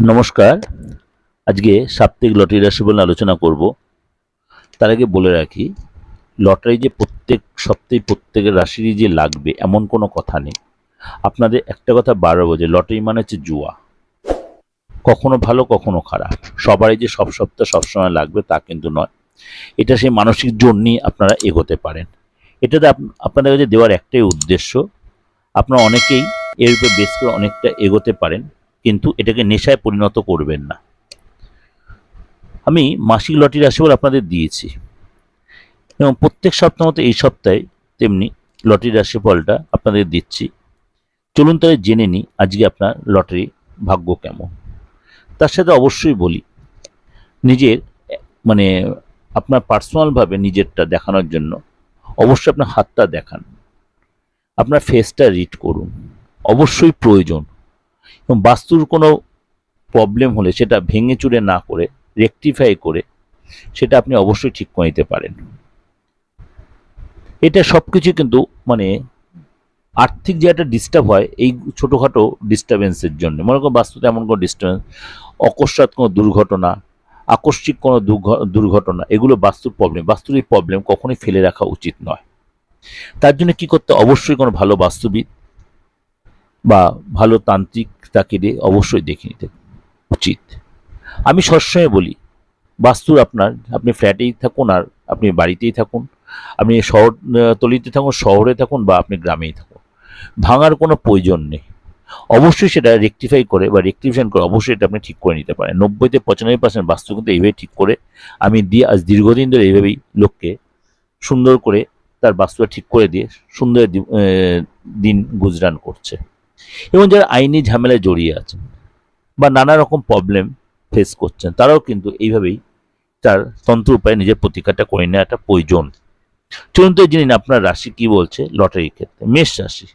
নমস্কার। আজকে সাপ্তাহিক লটারি রাশিফল নিয়ে আলোচনা করব। তার আগে বলে রাখি, লটারি যে প্রত্যেক সপ্তাহে প্রত্যেকের রাশিরই যে লাগবে এমন কোনো কথা নেই। আপনাদের একটা কথা বারবার বোঝে, লটারি মানে হচ্ছে জুয়া। কখনো ভালো কখনো খারাপ, সবারই যে সব সপ্তাহ সবসময় লাগবে তা কিন্তু নয়। এটা সেই মানসিক জোর নিয়ে আপনারা এগোতে পারেন। এটাতে আপনাদের কাছে দেওয়ার একটাই উদ্দেশ্য, আপনারা অনেকেই এর উপর বেস করে অনেকটা এগোতে পারেন, কিন্তু এটাকে নেশায় পরিণত করবেন না। আমি মাসিক লটারি রাশিফল আপনাদের দিয়েছি এবং প্রত্যেক সপ্তাহ মতো এই সপ্তাহে তেমনি লটারি রাশিফলটা আপনাদের দিচ্ছি। চলুন তাহলে জেনে নিই আজকে আপনার লটারি ভাগ্য কেমন। তার সাথে অবশ্যই বলি, নিজের মানে আপনার পার্সোনালভাবে নিজেরটা দেখানোর জন্য অবশ্যই আপনার হাতটা দেখান, আপনার ফেসটা রিড করুন, অবশ্যই প্রয়োজন। এবং বাস্তুর কোনো প্রবলেম হলে সেটা ভেঙে চুরে না করে রেকটিফাই করে সেটা আপনি অবশ্যই ঠিক করে নিতে পারেন। এটা সব কিছু কিন্তু আর্থিক যে একটা ডিস্টার্ব হয় এই ছোটোখাটো ডিস্টারবেন্সের জন্য, মনে করুন বাস্তুতে এমন কোনো ডিস্টার্বেন্স, অকস্মাৎ কোনো দুর্ঘটনা, আকস্মিক কোনো দুর্ঘটনা, এগুলো বাস্তুর প্রবলেম। বাস্তুর এই প্রবলেম কখনোই ফেলে রাখা উচিত নয়। তার জন্য কি করতে, অবশ্যই কোনো ভালো বাস্তুবিদ বা ভালো তান্ত্রিক তাকে দিয়ে অবশ্যই দেখে নিতে উচিত। আমি সবসময় বলি, বাস্তুর আপনি ফ্ল্যাটেই থাকুন আর আপনি বাড়িতেই থাকুন, আপনি শহরতলিতে থাকুন, শহরে থাকুন বা আপনি গ্রামেই থাকুন, ভাঙার কোনো প্রয়োজন নেই। অবশ্যই সেটা রেকটিফাই করে বা রেকটিফিকেশন করে অবশ্যই এটা আপনি ঠিক করে নিতে পারেন। 90-95% বাস্তু কিন্তু এইভাবে ঠিক করে আমি দিয়ে আজ দীর্ঘদিন ধরে এইভাবেই লোককে সুন্দর করে তার বাস্তুটা ঠিক করে দিয়ে সুন্দর দিন গুজরান করছে। এবং যারা আইনি ঝামেলায় জড়িয়ে আছেন বা নানা রকম প্রবলেম ফেস করছেন, তারাও কিন্তু এইভাবেই তার তন্ত্র উপায়ে নিজের প্রতিকারটা করে নেওয়াটা প্রয়োজন। চলুন তো জেনে আপনার রাশি কি বলছে লটারির ক্ষেত্রে। মেষ রাশি।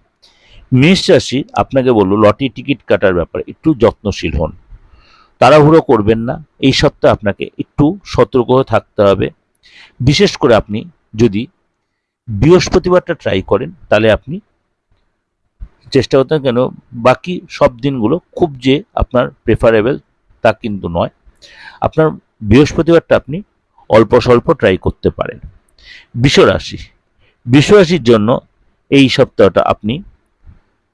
মেষ রাশি আপনাকে বললো, লটারি টিকিট কাটার ব্যাপারে একটু যত্নশীল হন, তাড়াহুড়ো করবেন না। এই সপ্তাহে আপনাকে একটু সতর্ক থাকতে হবে। বিশেষ করে আপনি যদি বৃহস্পতিবারটা ট্রাই করেন তাহলে আপনি চেষ্টা করতে, কেন বাকি সব দিনগুলো খুব যে আপনার প্রেফারেবল তা কিন্তু নয়। আপনার বৃহস্পতিবারটা আপনি অল্প স্বল্প ট্রাই করতে পারেন। বৃষরাশি। বৃষরাশির জন্য এই সপ্তাহটা আপনি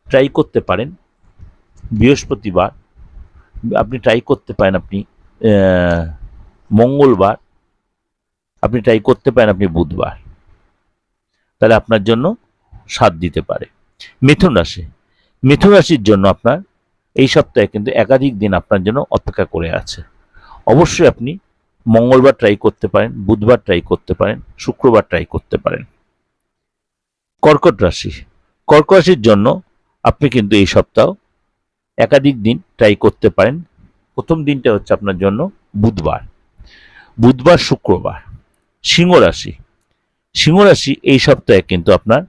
ট্রাই করতে পারেন বৃহস্পতিবার, আপনি ট্রাই করতে পারেন আপনি মঙ্গলবার, আপনি ট্রাই করতে পারেন আপনি বুধবার, তাহলে আপনার জন্য সাথ দিতে পারে। মিথুন রাশি। মিথুন রাশির জন্য আপনার এই সপ্তাহে কিন্তু একাধিক দিন আপনার জন্য অপেক্ষা করে আছে। অবশ্যই আপনি মঙ্গলবার ট্রাই করতে পারেন, বুধবার ট্রাই করতে পারেন, শুক্রবার ট্রাই করতে পারেন। কর্কট রাশি। কর্কট রাশির জন্য আপনি কিন্তু এই সপ্তাহ একাধিক দিন ট্রাই করতে পারেন। প্রথম দিনটা হচ্ছে আপনার জন্য বুধবার, বুধবার শুক্রবার। সিংহ রাশি। সিংহ রাশি এই সপ্তাহে কিন্তু আপনার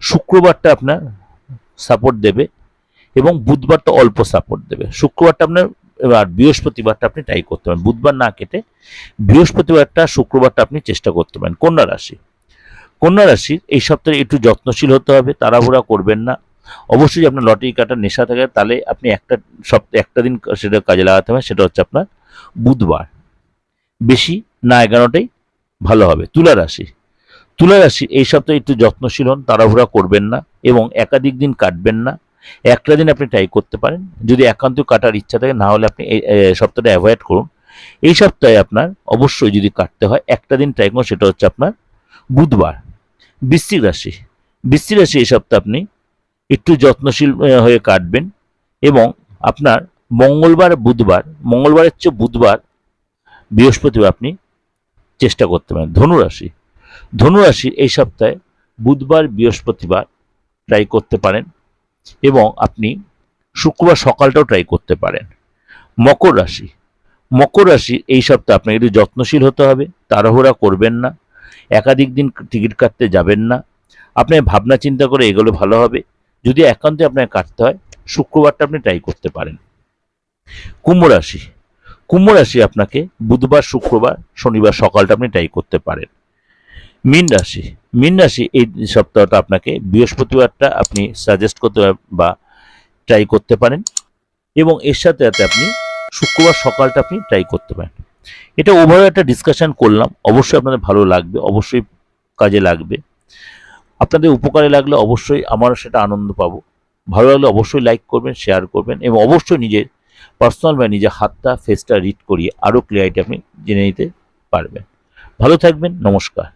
শুক্রবারটা আপনার সাপোর্ট দেবে এবং বুধবারটা অল্প সাপোর্ট দেবে। শুক্রবারটা আপনার, আর বৃহস্পতিবারটা আপনি ট্রাই করতে পারেন, বুধবার না কেটে বৃহস্পতিবারটা শুক্রবারটা আপনি চেষ্টা করতে পারেন। কন্যা রাশি। কন্যা রাশির এই সপ্তাহে একটু যত্নশীল হতে হবে, তাড়াহুড়া করবেন না। অবশ্যই আপনার লটারি কাটার নেশা থাকে, তাহলে আপনি একটা সপ্তাহে একটা দিন সেটা কাজে লাগাতে হবে, সেটা হচ্ছে আপনার বুধবার। বেশি না এগানোটাই ভালো হবে। তুলা রাশি। তুলা রাশি এই সপ্তাহে একটু যত্নশীল হন, তাড়াহুড়া করবেন না এবং একাধিক দিন কাটবেন না। একটা দিন আপনি ট্রাই করতে পারেন যদি একান্ত কাটার ইচ্ছা থাকে, না হলে আপনি এই সপ্তাহটা অ্যাভয়েড করুন। এই সপ্তাহে আপনার অবশ্যই যদি কাটতে হয় একটা দিন ট্রাই করুন, সেটা হচ্ছে আপনার বুধবার। বৃশ্চিক রাশি। বৃশ্চিক রাশি এই সপ্তাহে আপনি একটু যত্নশীল হয়ে কাটবেন এবং আপনার মঙ্গলবার বুধবার, মঙ্গলবারের চেয়ে বুধবার বৃহস্পতিবার আপনি চেষ্টা করতে পারেন। ধনুরাশি। ধনুরাশি এই সপ্তাহে বুধবার বৃহস্পতিবার ট্রাই করতে পারেন এবং আপনি শুক্রবার সকালটাও ট্রাই করতে পারেন। মকর রাশি। মকর রাশি এই সপ্তাহে আপনাকে একটু যত্নশীল হতে হবে, তাড়াহুড়া করবেন না, একাধিক দিন টিকিট কাটতে যাবেন না। আপনি ভাবনা চিন্তা করে এগুলো ভালো হবে। যদি একান্তে আপনাকে কাটতে হয় শুক্রবারটা আপনি ট্রাই করতে পারেন। কুম্ভ রাশি। কুম্ভ রাশি আপনাকে বুধবার শুক্রবার শনিবার সকালটা আপনি ট্রাই করতে পারেন। মীন রাশি। মীন রাশি এই সপ্তাহটা আপনাকে বৃহস্পতিবারটা আপনি সাজেস্ট করতে বা ট্রাই করতে পারেন এবং এর সাথে সাথে আপনি শুক্রবার সকালটা আপনি ট্রাই করতে পারেন। এটা ওভারঅল একটা ডিসকাশন করলাম, অবশ্যই আপনাদের ভালো লাগবে, অবশ্যই কাজে লাগবে। আপনাদের উপকারে লাগলে অবশ্যই আমারও সেটা আনন্দ পাবো। ভালো লাগলে অবশ্যই লাইক করবেন, শেয়ার করবেন এবং অবশ্যই নিজের পার্সোনাল বা নিজের হাতটা ফেসটা রিড করিয়ে আরও ক্লিয়ারিটি আপনি জেনে নিতে পারবেন। ভালো থাকবেন, নমস্কার।